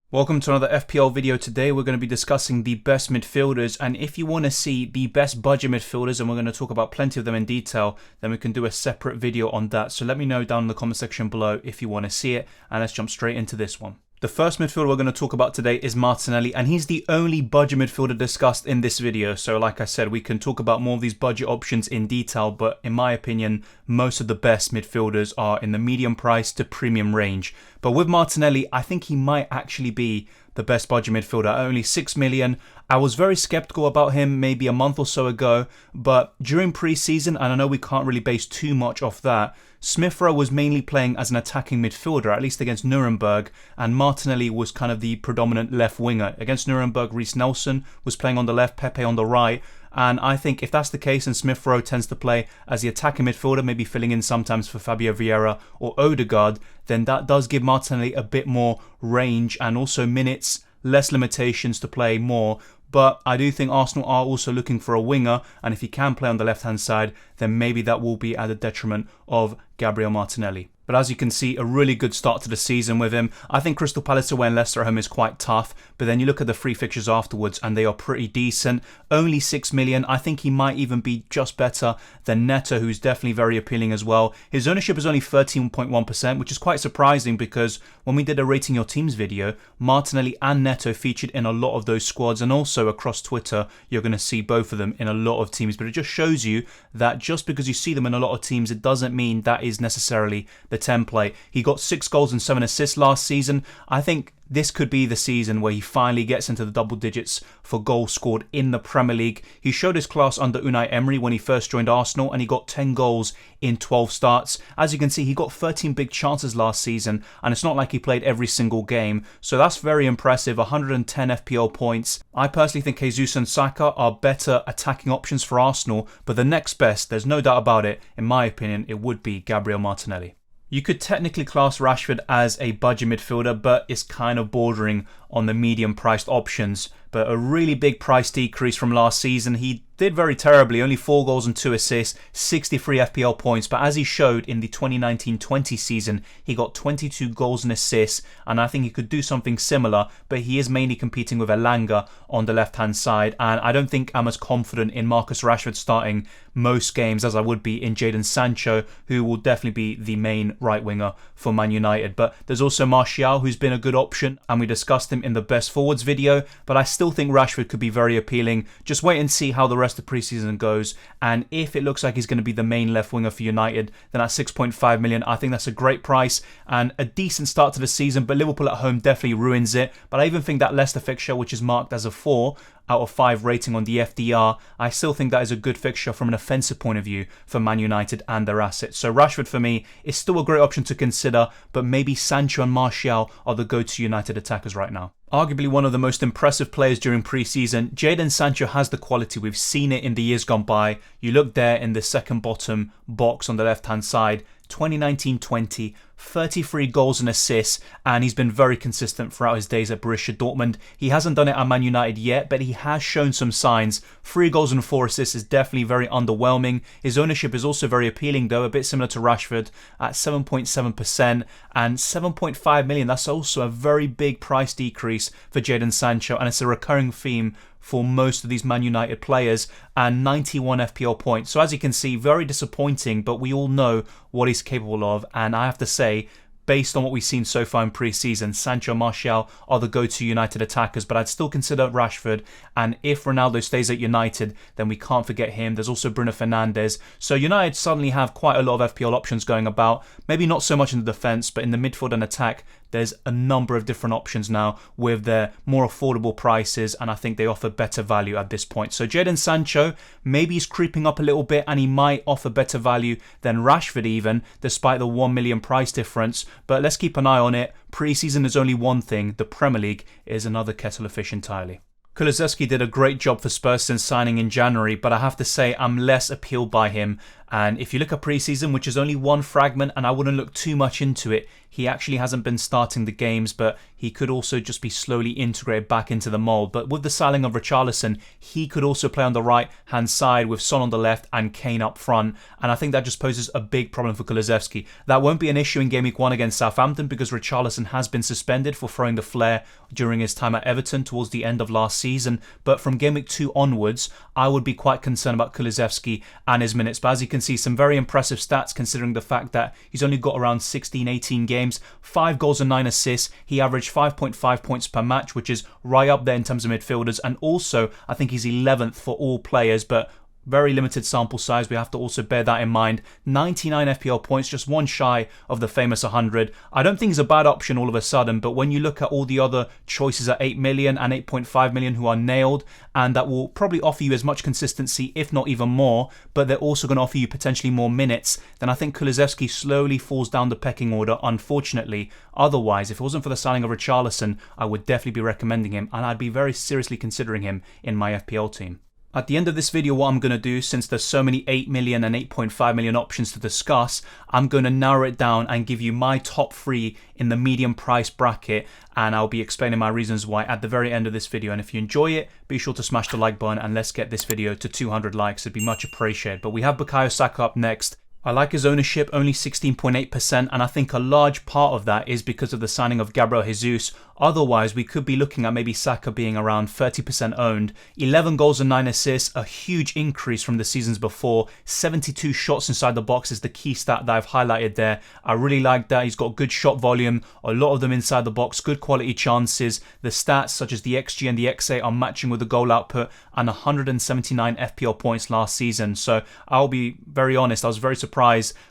Welcome to another FPL video. Today we're going to be discussing the best midfielders, and if you want to see the best budget midfielders, and we're going to talk about plenty of them in detail, then we can do a separate video on that. So let me know down in the comment section below if you want to see it, and let's jump straight into this one. The first midfielder we're going to talk about today is Martinelli, and he's the only budget midfielder discussed in this video. So like I said, we can talk about more of these budget options in detail, but in my opinion, most of the best midfielders are in the medium price to premium range. But with Martinelli, I think he might actually be the best budget midfielder at only 6 million. I was very skeptical about him maybe a month or so ago, but during pre-season, and I know we can't really base too much off that, Smith Rowe was mainly playing as an attacking midfielder, at least against Nuremberg, and Martinelli was kind of the predominant left winger. Against Nuremberg, Reiss Nelson was playing on the left, Pepe on the right, and I think if that's the case and Smith Rowe tends to play as the attacking midfielder, maybe filling in sometimes for Fabio Vieira or Odegaard, then that does give Martinelli a bit more range and also minutes, less limitations to play more. But I do think Arsenal are also looking for a winger, and if he can play on the left-hand side, then maybe that will be at the detriment of Gabriel Martinelli. But as you can see, a really good start to the season with him. I think Crystal Palace away and Leicester at home is quite tough, but then you look at the free fixtures afterwards and they are pretty decent. Only 6 million. I think he might even be just better than Neto, who's definitely very appealing as well. His ownership is only 13.1%, which is quite surprising because when we did a rating your teams video, Martinelli and Neto featured in a lot of those squads, and also across Twitter, you're going to see both of them in a lot of teams. But it just shows you that just because you see them in a lot of teams, it doesn't mean that is necessarily the template. He got 6 goals and 7 assists last season. I think this could be the season where he finally gets into the double digits for goals scored in the Premier League. He showed his class under Unai Emery when he first joined Arsenal, and he got 10 goals in 12 starts. As you can see, he got 13 big chances last season, and it's not like he played every single game. So that's very impressive, 110 FPL points. I personally think Jesus and Saka are better attacking options for Arsenal, but the next best, there's no doubt about it, in my opinion, it would be Gabriel Martinelli. You could technically class Rashford as a budget midfielder, but it's kind of bordering on the medium priced options. But a really big price decrease from last season. He did very terribly, only 4 goals and 2 assists, 63 FPL points. But as he showed in the 2019-20 season, he got 22 goals and assists, and I think he could do something similar, but he is mainly competing with Elanga on the left-hand side, and I don't think I'm as confident in Marcus Rashford starting most games as I would be in Jadon Sancho, who will definitely be the main right winger for Man United. But there's also Martial, who's been a good option, and we discussed him in the best forwards video, but I still think Rashford could be very appealing. Just wait and see how the rest of pre-season goes, and if it looks like he's going to be the main left winger for United, then at 6.5 million, I think that's a great price and a decent start to the season. But Liverpool at home definitely ruins it. But I even think that Leicester fixture, which is marked as a 4 out of 5 rating on the FDR, I still think that is a good fixture from an offensive point of view for Man United and their assets. So Rashford for me is still a great option to consider, but maybe Sancho and Martial are the go-to United attackers right now. Arguably one of the most impressive players during pre-season, Jadon Sancho has the quality. We've seen it in the years gone by. You look there in the second bottom box on the left-hand side, 2019-20, 33 goals and assists, and he's been very consistent throughout his days at Borussia Dortmund. He hasn't done it at Man United yet, but he has shown some signs. 3 goals and 4 assists is definitely very underwhelming. His ownership is also very appealing though, a bit similar to Rashford at 7.7% and 7.5 million. That's also a very big price decrease for Jadon Sancho, and it's a recurring theme for most of these Man United players, and 91 FPL points. So as you can see, very disappointing, but we all know what he's capable of, and I have to say, based on what we've seen so far in pre-season, Sancho and Martial are the go-to United attackers, but I'd still consider Rashford, and if Ronaldo stays at United, then we can't forget him. There's also Bruno Fernandez. So United suddenly have quite a lot of FPL options going about, maybe not so much in the defence, but in the midfield and attack, there's a number of different options now with their more affordable prices, and I think they offer better value at this point. So Jadon Sancho, maybe he's creeping up a little bit, and he might offer better value than Rashford even, despite the 1 million price difference. But let's keep an eye on it. Pre-season is only one thing. The Premier League is another kettle of fish entirely. Kolaszewski did a great job for Spurs since signing in January, but I have to say I'm less appealed by him And if you look at preseason, which is only one fragment, and I wouldn't look too much into it, he actually hasn't been starting the games, but he could also just be slowly integrated back into the mould. But with the signing of Richarlison, he could also play on the right-hand side with Son on the left and Kane up front. And I think that just poses a big problem for Kolaszewski. That won't be an issue in Game Week 1 against Southampton because Richarlison has been suspended for throwing the flare during his time at Everton towards the end of last season. But from Game Week 2 onwards, I would be quite concerned about Kolaszewski and his minutes. But as you can see, some very impressive stats considering the fact that he's only got around 16, 18 games, 5 goals and 9 assists. He averaged 5.5 points per match, which is right up there in terms of midfielders. And also, I think he's 11th for all players, but very limited sample size. We have to also bear that in mind. 99 FPL points, just one shy of the famous 100. I don't think he's a bad option all of a sudden, but when you look at all the other choices at 8 million and 8.5 million who are nailed, and that will probably offer you as much consistency, if not even more, but they're also going to offer you potentially more minutes, then I think Kolaszewski slowly falls down the pecking order, unfortunately. Otherwise, if it wasn't for the signing of Richarlison, I would definitely be recommending him, and I'd be very seriously considering him in my FPL team. At the end of this video, what I'm going to do, since there's so many 8 million and 8.5 million options to discuss, I'm going to narrow it down and give you my top 3 in the medium price bracket, and I'll be explaining my reasons why at the very end of this video. And if you enjoy it, be sure to smash the like button and let's get this video to 200 likes. It'd be much appreciated. But we have Bukayo Saka up next. I like his ownership, only 16.8%, and I think a large part of that is because of the signing of Gabriel Jesus. Otherwise, we could be looking at maybe Saka being around 30% owned. 11 goals and 9 assists, a huge increase from the seasons before. 72 shots inside the box is the key stat that I've highlighted there. I really like that. He's got good shot volume, a lot of them inside the box, good quality chances. The stats such as the XG and the XA are matching with the goal output, and 179 FPL points last season. So I'll be very honest, I was very surprised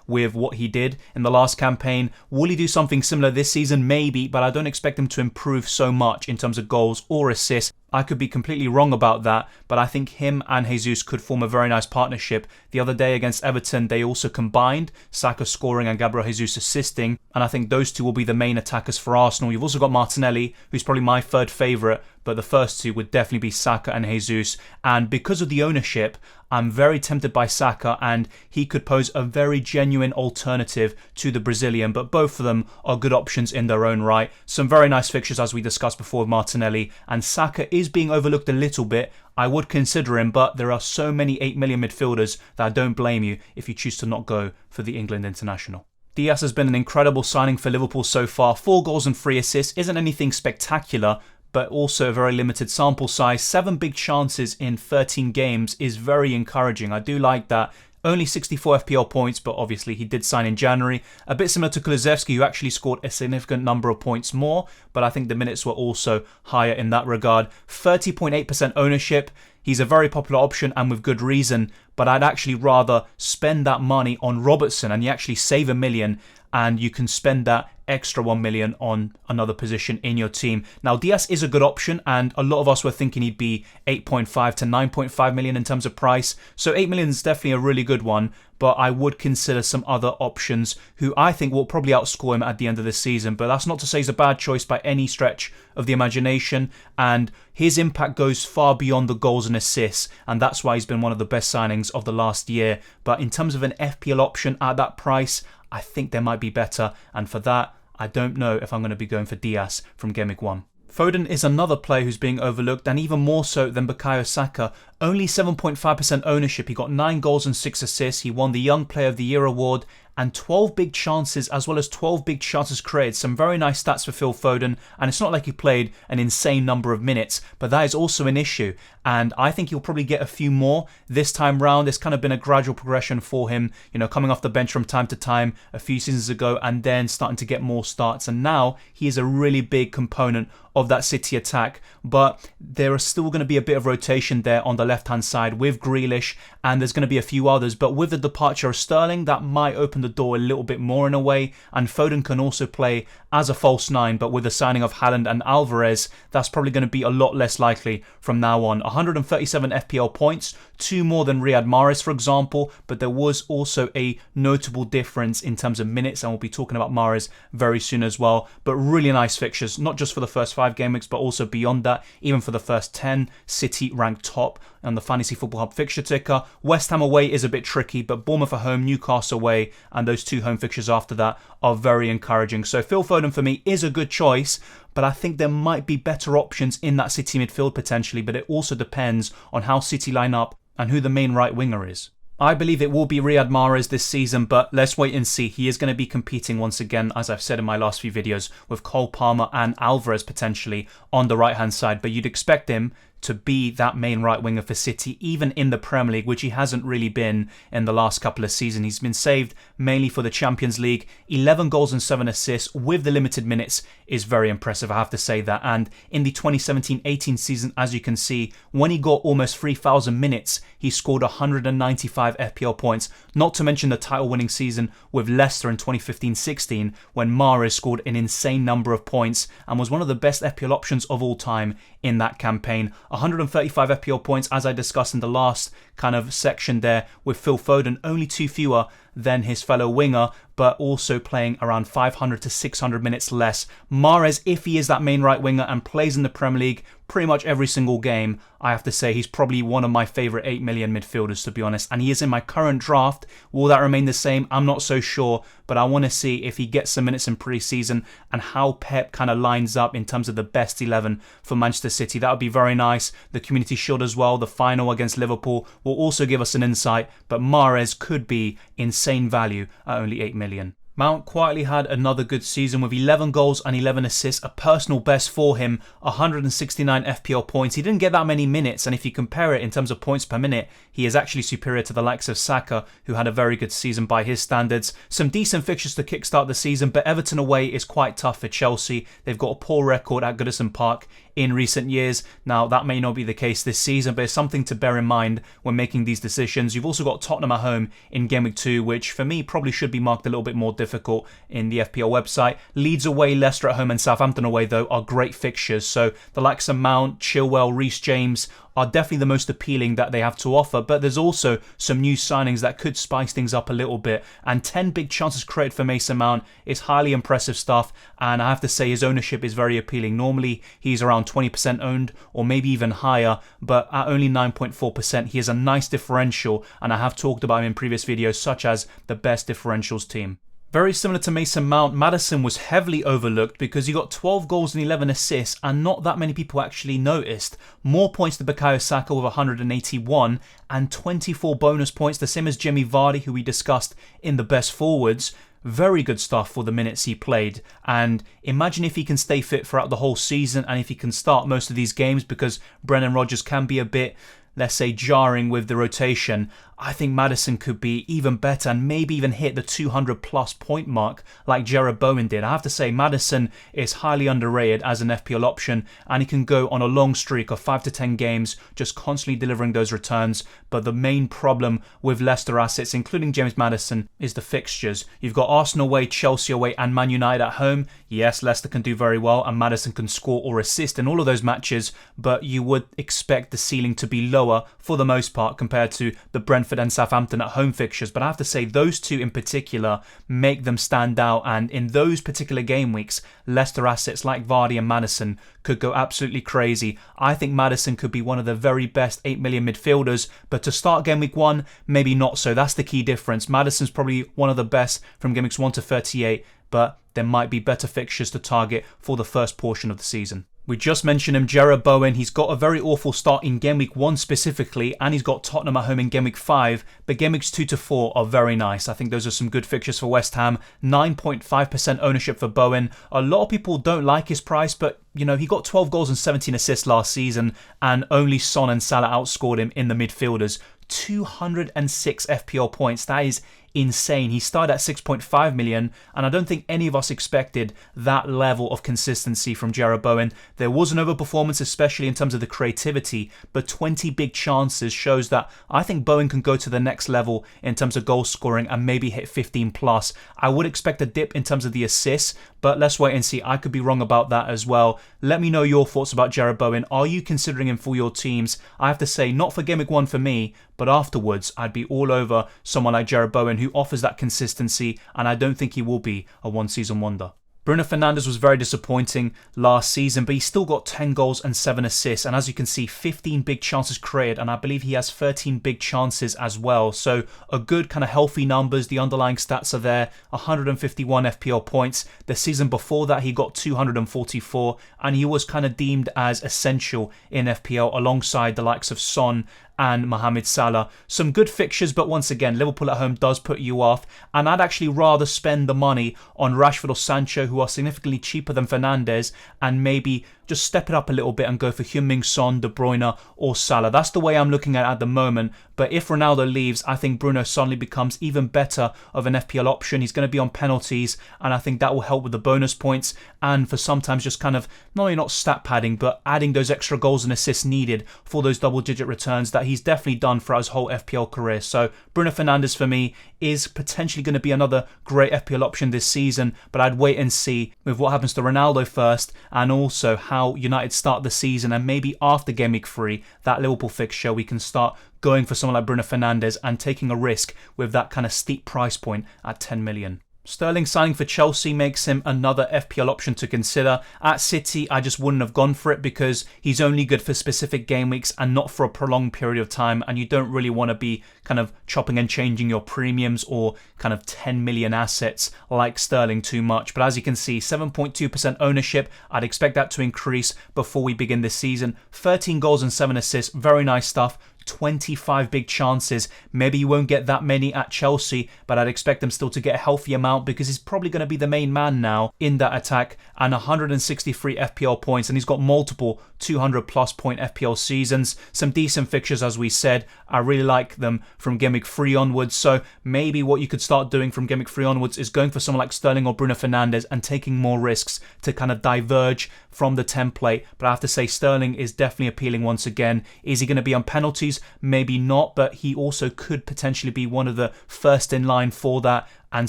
with what he did in the last campaign. Will he do something similar this season? Maybe, but I don't expect him to improve so much in terms of goals or assists. I could be completely wrong about that, but I think him and Jesus could form a very nice partnership. The other day against Everton, they also combined, Saka scoring and Gabriel Jesus assisting, and I think those two will be the main attackers for Arsenal. You've also got Martinelli, who's probably my third favourite, but the first two would definitely be Saka and Jesus. And because of the ownership, I'm very tempted by Saka, and he could pose a very genuine alternative to the Brazilian, but both of them are good options in their own right. Some very nice fixtures as we discussed before with Martinelli, and Saka is being overlooked a little bit. I would consider him, but there are so many 8 million midfielders that I don't blame you if you choose to not go for the England international. Diaz has been an incredible signing for Liverpool so far. 4 goals and 3 assists isn't anything spectacular, but also a very limited sample size. 7 big chances in 13 games is very encouraging. I do like that. Only 64 FPL points, but obviously he did sign in January. A bit similar to Kolaszewski, who actually scored a significant number of points more, but I think the minutes were also higher in that regard. 30.8% ownership. He's a very popular option and with good reason, but I'd actually rather spend that money on Robertson, and you actually save $1 million, and you can spend that extra 1 million on another position in your team. Now, Diaz is a good option, and a lot of us were thinking he'd be 8.5 to 9.5 million in terms of price. So 8 million is definitely a really good one, but I would consider some other options who I think will probably outscore him at the end of the season. But that's not to say he's a bad choice by any stretch of the imagination, and his impact goes far beyond the goals and assists, and that's why he's been one of the best signings of the last year. But in terms of an FPL option at that price, I think there might be better, and for that, I don't know if I'm going to be going for Diaz from Game Week 1. Foden is another player who's being overlooked, and even more so than Bukayo Saka. Only 7.5% ownership. He got 9 goals and 6 assists. He won the Young Player of the Year award, and 12 big chances as well as 12 big chances created. Some very nice stats for Phil Foden, and it's not like he played an insane number of minutes, but that is also an issue, and I think he'll probably get a few more this time round. It's kind of been a gradual progression for him, you know, coming off the bench from time to time a few seasons ago and then starting to get more starts, and now he is a really big component of that City attack. But there is still going to be a bit of rotation there on the left-hand side with Grealish, and there's going to be a few others, but with the departure of Sterling, that might open the door a little bit more in a way, and Foden can also play as a false 9, but with the signing of Haaland and Alvarez, that's probably going to be a lot less likely from now on. 137 FPL points, 2 more than Riyad Mahrez, for example, but there was also a notable difference in terms of minutes, and we'll be talking about Mahrez very soon as well. But really nice fixtures, not just for the first 5 game weeks, but also beyond that, even for the first 10, City ranked top on the Fantasy Football Hub fixture ticker. West Ham away is a bit tricky, but Bournemouth at home, Newcastle away, and those 2 home fixtures after that are very encouraging. So Phil Foden for me is a good choice, but I think there might be better options in that City midfield potentially, but it also depends on how City line up and who the main right winger is. I believe it will be Riyad Mahrez this season, but let's wait and see. He is going to be competing once again, as I've said in my last few videos, with Cole Palmer and Alvarez potentially on the right-hand side. But you'd expect him to be that main right winger for City, even in the Premier League, which he hasn't really been in the last couple of seasons. He's been saved mainly for the Champions League. 11 goals and 7 assists with the limited minutes is very impressive, I have to say that. And in the 2017-18 season, as you can see, when he got almost 3,000 minutes, he scored 195 FPL points, not to mention the title-winning season with Leicester in 2015-16, when Mahrez scored an insane number of points and was one of the best FPL options of all time in that campaign. 135 FPL points, as I discussed in the last kind of section there, with Phil Foden only 2 fewer than his fellow winger, but also playing around 500 to 600 minutes less. Mahrez, if he is that main right winger and plays in the Premier League pretty much every single game, I have to say he's probably one of my favourite 8 million midfielders, to be honest. And he is in my current draft. Will that remain the same? I'm not so sure, but I want to see if he gets some minutes in pre-season and how Pep kind of lines up in terms of the best 11 for Manchester City. That would be very nice. The Community Shield as well, the final against Liverpool, will also give us an insight, but Mahrez could be insane value at only 8 million. Mount quietly had another good season with 11 goals and 11 assists, a personal best for him, 169 FPL points. He didn't get that many minutes, and if you compare it in terms of points per minute, he is actually superior to the likes of Saka, who had a very good season by his standards. Some decent fixtures to kickstart the season, but Everton away is quite tough for Chelsea. They've got a poor record at Goodison Park in recent years. Now, that may not be the case this season, but it's something to bear in mind when making these decisions. You've also got Tottenham at home in Game Week 2, which for me probably should be marked a little bit more difficult in the FPL website. Leeds away, Leicester at home and Southampton away, though, are great fixtures. So the likes of Mount, Chilwell, Reece James are definitely the most appealing that they have to offer, but there's also some new signings that could spice things up a little bit, and 10 big chances created for Mason Mount is highly impressive stuff, and I have to say his ownership is very appealing. Normally he's around 20% owned or maybe even higher, but at only 9.4% he has a nice differential, and I have talked about him in previous videos such as the best differentials team. Very similar to Mason Mount, Madison was heavily overlooked because he got 12 goals and 11 assists and not that many people actually noticed. More points than Bukayo Saka with 181 and 24 bonus points, the same as Jamie Vardy, who we discussed in the best forwards. Very good stuff for the minutes he played, and imagine if he can stay fit throughout the whole season and if he can start most of these games, because Brendan Rodgers can be a bit, let's say, jarring with the rotation. I think Madison could be even better and maybe even hit the 200 plus point mark like Jarrod Bowen did. I have to say Madison is highly underrated as an FPL option, and he can go on a long streak of 5 to 10 games just constantly delivering those returns. But the main problem with Leicester assets, including James Maddison, is the fixtures. You've got Arsenal away, Chelsea away and Man United at home. Yes, Leicester can do very well and Maddison can score or assist in all of those matches, but you would expect the ceiling to be lower for the most part compared to the Brentford and Southampton at home fixtures. But I have to say those two in particular make them stand out, and in those particular game weeks Leicester assets like Vardy and Maddison could go absolutely crazy. I think Maddison could be one of the very best 8 million midfielders, but to start game week 1 maybe not so. That's the key difference. Maddison's probably one of the best from game weeks 1 to 38, but there might be better fixtures to target for the first portion of the season. We just mentioned him, Jarrod Bowen. He's got a very awful start in Game Week 1 specifically, and he's got Tottenham at home in Game Week 5, but Game Weeks 2 to 4 are very nice. I think those are some good fixtures for West Ham. 9.5% ownership for Bowen. A lot of people don't like his price, but you know, he got 12 goals and 17 assists last season, and only Son and Salah outscored him in the midfielders. 206 FPL points. That is insane. He started at 6.5 million, and I don't think any of us expected that level of consistency from Jarrod Bowen. There was an overperformance, especially in terms of the creativity, but 20 big chances shows that I think Bowen can go to the next level in terms of goal scoring and maybe hit 15 plus. I would expect a dip in terms of the assists, but let's wait and see. I could be wrong about that as well. Let me know your thoughts about Jarrod Bowen. Are you considering him for your teams? I have to say, not for Game Week 1 for me, but afterwards I'd be all over someone like Jarrod Bowen who offers that consistency, and I don't think he will be a one-season wonder. Bruno Fernandez was very disappointing last season, but he's still got 10 goals and 7 assists. And as you can see, 15 big chances created, and I believe he has 13 big chances as well. So a good kind of healthy numbers. The underlying stats are there. 151 FPL points. The season before that, he got 244, and he was kind of deemed as essential in FPL alongside the likes of Son and Mohamed Salah. Some good fixtures, but once again, Liverpool at home does put you off, and I'd actually rather spend the money on Rashford or Sancho, who are significantly cheaper than Fernandez, and maybe just step it up a little bit and go for Heung-min Son, De Bruyne or Salah. That's the way I'm looking at the moment. But if Ronaldo leaves, I think Bruno suddenly becomes even better of an FPL option. He's going to be on penalties, and I think that will help with the bonus points, and for sometimes just kind of not only not stat padding, but adding those extra goals and assists needed for those double-digit returns that he's definitely done throughout his whole FPL career. So Bruno Fernandes for me is potentially going to be another great FPL option this season, but I'd wait and see with what happens to Ronaldo first, and also how United start the season, and maybe after game week 3, that Liverpool fixture, we can start going for someone like Bruno Fernandes and taking a risk with that kind of steep price point at 10 million. Sterling signing for Chelsea makes him another FPL option to consider. At City, I just wouldn't have gone for it because he's only good for specific game weeks and not for a prolonged period of time, and you don't really want to be kind of chopping and changing your premiums or kind of 10 million assets like Sterling too much. But as you can see, 7.2% ownership. I'd expect that to increase before we begin this season. 13 goals and 7 assists, very nice stuff. 25 big chances. Maybe you won't get that many at Chelsea, but I'd expect them still to get a healthy amount because he's probably going to be the main man now in that attack, and 163 FPL points, and he's got multiple 200 plus point FPL seasons. Some decent fixtures, as we said. I really like them from game week 3 onwards, so maybe what you could start doing from game week 3 onwards is going for someone like Sterling or Bruno Fernandes and taking more risks to kind of diverge from the template. But I have to say Sterling is definitely appealing once again. Is he going to be on penalties? Maybe not, but he also could potentially be one of the first in line for that, and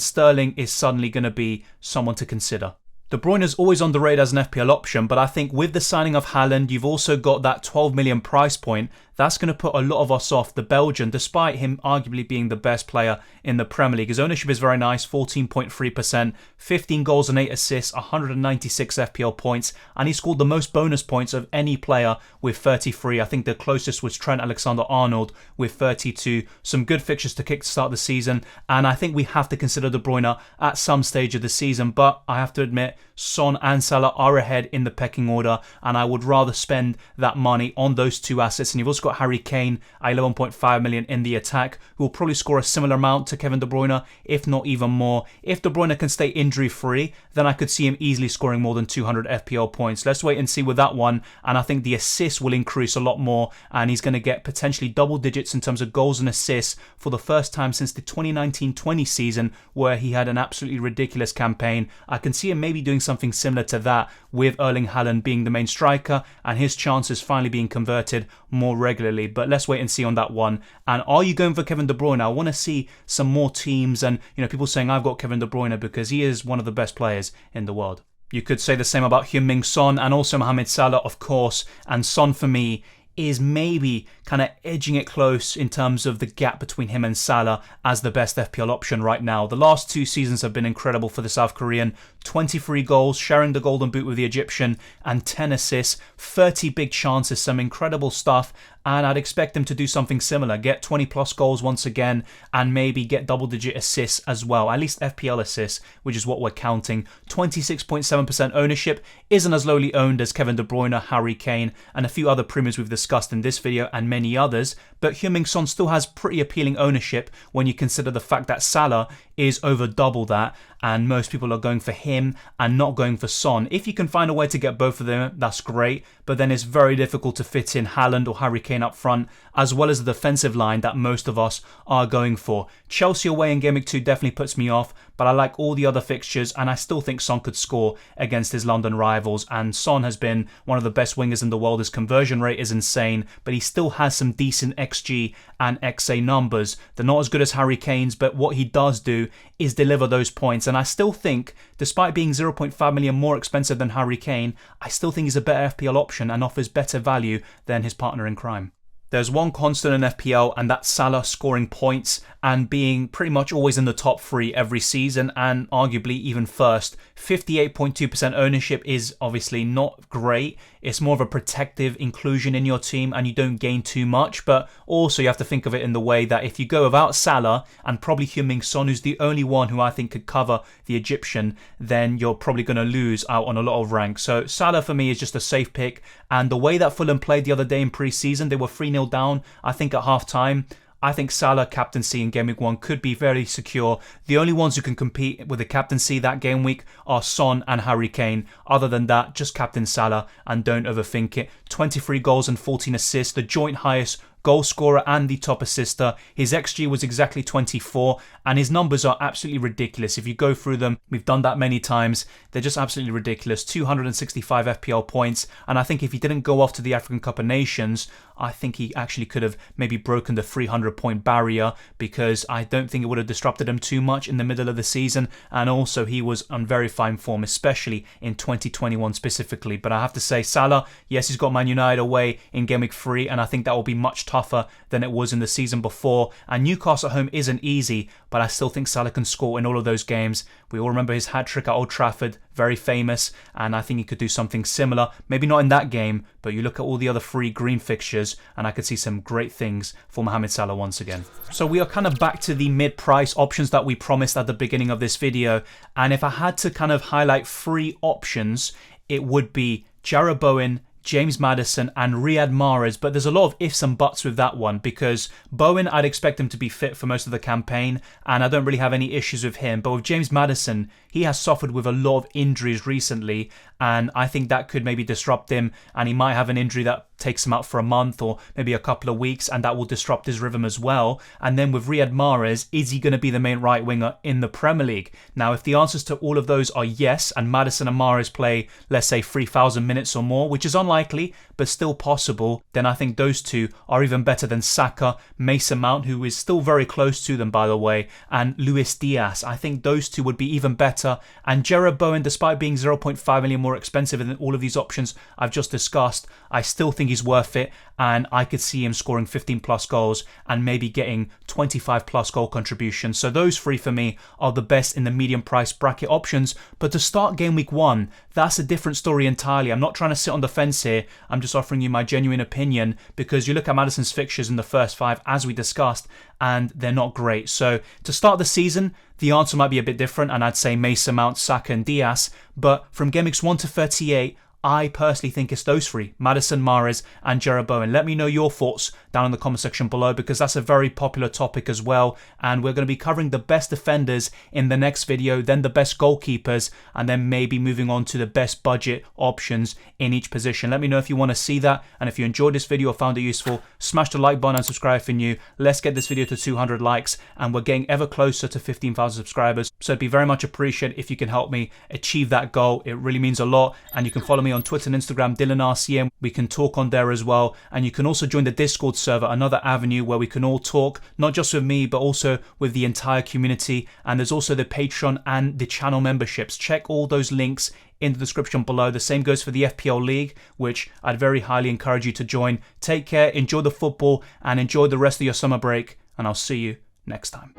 Sterling is suddenly going to be someone to consider. De Bruyne is always on the radar as an FPL option, but I think with the signing of Haaland, you've also got that 12 million price point. That's going to put a lot of us off the Belgian, despite him arguably being the best player in the Premier League. His ownership is very nice, 14.3%, 15 goals and 8 assists, 196 FPL points, and he scored the most bonus points of any player with 33. I think the closest was Trent Alexander-Arnold with 32. Some good fixtures to kickstart the season, and I think we have to consider De Bruyne at some stage of the season, but I have to admit, Son and Salah are ahead in the pecking order, and I would rather spend that money on those two assets. And you've also got Harry Kane at 11.5 million in the attack, who will probably score a similar amount to Kevin De Bruyne, if not even more. If De Bruyne can stay injury free, then I could see him easily scoring more than 200 FPL points. Let's wait and see with that one, and I think the assists will increase a lot more, and he's going to get potentially double digits in terms of goals and assists for the first time since the 2019-20 season, where he had an absolutely ridiculous campaign. I can see him maybe doing something similar to that with Erling Haaland being the main striker and his chances finally being converted more regularly. But let's wait and see on that one. And are you going for Kevin De Bruyne? I want to see some more teams and people saying I've got Kevin De Bruyne because he is one of the best players in the world. You could say the same about Heung-min Son and also Mohamed Salah, of course. And Son for me is maybe kind of edging it close in terms of the gap between him and Salah as the best FPL option right now. The last 2 seasons have been incredible for the South Korean. 23 goals, sharing the golden boot with the Egyptian, and 10 assists, 30 big chances, some incredible stuff. And I'd expect him to do something similar, get 20 plus goals once again, and maybe get double-digit assists as well, at least FPL assists, which is what we're counting. 26.7% ownership, isn't as lowly owned as Kevin De Bruyne, Harry Kane, and a few other premiums we've discussed in this video, and many others, but Heung-min Son still has pretty appealing ownership when you consider the fact that Salah is over double that, and most people are going for him and not going for Son. If you can find a way to get both of them, that's great, but then it's very difficult to fit in Haaland or Harry Kane up front, as well as the defensive line that most of us are going for. Chelsea away in Game Week 2 definitely puts me off, but I like all the other fixtures, and I still think Son could score against his London rivals, and Son has been one of the best wingers in the world. His conversion rate is insane, but he still has some decent XG and XA numbers. They're not as good as Harry Kane's, but what he does do is deliver those points, and I still think, despite being 0.5 million more expensive than Harry Kane, I still think he's a better FPL option and offers better value than his partner in crime. There's one constant in FPL, and that's Salah scoring points and being pretty much always in the top 3 every season, and arguably even first. 58.2% ownership is obviously not great. It's more of a protective inclusion in your team and you don't gain too much, but also you have to think of it in the way that if you go without Salah and probably Heung-min Son, who's the only one who I think could cover the Egyptian, then you're probably going to lose out on a lot of rank. So Salah for me is just a safe pick, and the way that Fulham played the other day in pre-season, they were 3-0 down, I think at half-time. I think Salah captaincy in game week 1 could be very secure. The only ones who can compete with the captaincy that game week are Son and Harry Kane. Other than that, just captain Salah and don't overthink it. 23 goals and 14 assists, the joint highest goal scorer and the top assister. His XG was exactly 24, and his numbers are absolutely ridiculous. If you go through them, we've done that many times, they're just absolutely ridiculous. 265 FPL points, and I think if he didn't go off to the African Cup of Nations, I think he actually could have maybe broken the 300 point barrier, because I don't think it would have disrupted him too much in the middle of the season, and also he was on very fine form, especially in 2021 specifically. But I have to say, Salah, yes, he's got Man United away in game week 3, and I think that will be much tougher than it was in the season before, and Newcastle at home isn't easy, but I still think Salah can score in all of those games. We all remember his hat-trick at Old Trafford, very famous, and I think he could do something similar. Maybe not in that game, but you look at all the other 3 green fixtures and I could see some great things for Mohamed Salah once again. So we are kind of back to the mid-price options that we promised at the beginning of this video, and if I had to kind of highlight 3 options, it would be Jarrod Bowen, James Maddison and Riyad Mahrez, but there's a lot of ifs and buts with that one, because Bowen, I'd expect him to be fit for most of the campaign and I don't really have any issues with him, but with James Maddison, he has suffered with a lot of injuries recently and I think that could maybe disrupt him, and he might have an injury that takes him out for a month or maybe a couple of weeks, and that will disrupt his rhythm as well. And then with Riyad Mahrez, is he going to be the main right winger in the Premier League? Now, if the answers to all of those are yes, and Maddison and Mahrez play, let's say 3,000 minutes or more, which is unlikely, but still possible, then I think those two are even better than Saka, Mason Mount, who is still very close to them, by the way, and Luis Diaz. I think those two would be even better. And Jarrod Bowen, despite being 0.5 million more expensive than all of these options I've just discussed, I still think he's worth it, and I could see him scoring 15 plus goals and maybe getting 25 plus goal contributions. So those 3 for me are the best in the medium price bracket options. But to start game week 1, that's a different story entirely. I'm not trying to sit on the fence here, I'm just offering you my genuine opinion, because you look at Madison's fixtures in the first 5 as we discussed and they're not great. So to start the season, the answer might be a bit different, and I'd say Mason Mount, Saka and Diaz, but from game weeks 1 to 38, I personally think it's those 3, Maddison, Mahrez and Jarrod Bowen. Let me know your thoughts down in the comment section below, because that's a very popular topic as well, and we're going to be covering the best defenders in the next video, then the best goalkeepers, and then maybe moving on to the best budget options in each position. Let me know if you want to see that, and if you enjoyed this video or found it useful, smash the like button and subscribe if you're new. Let's get this video to 200 likes, and we're getting ever closer to 15,000 subscribers, so it'd be very much appreciated if you can help me achieve that goal. It really means a lot, and you can follow me on Twitter and Instagram, DylanRCM. We can talk on there as well, and you can also join the Discord server, another avenue where we can all talk, not just with me but also with the entire community. And there's also the Patreon and the channel memberships. Check all those links in the description below. The same goes for the FPL League, which I'd very highly encourage you to join. Take care, enjoy the football and enjoy the rest of your summer break, and I'll see you next time.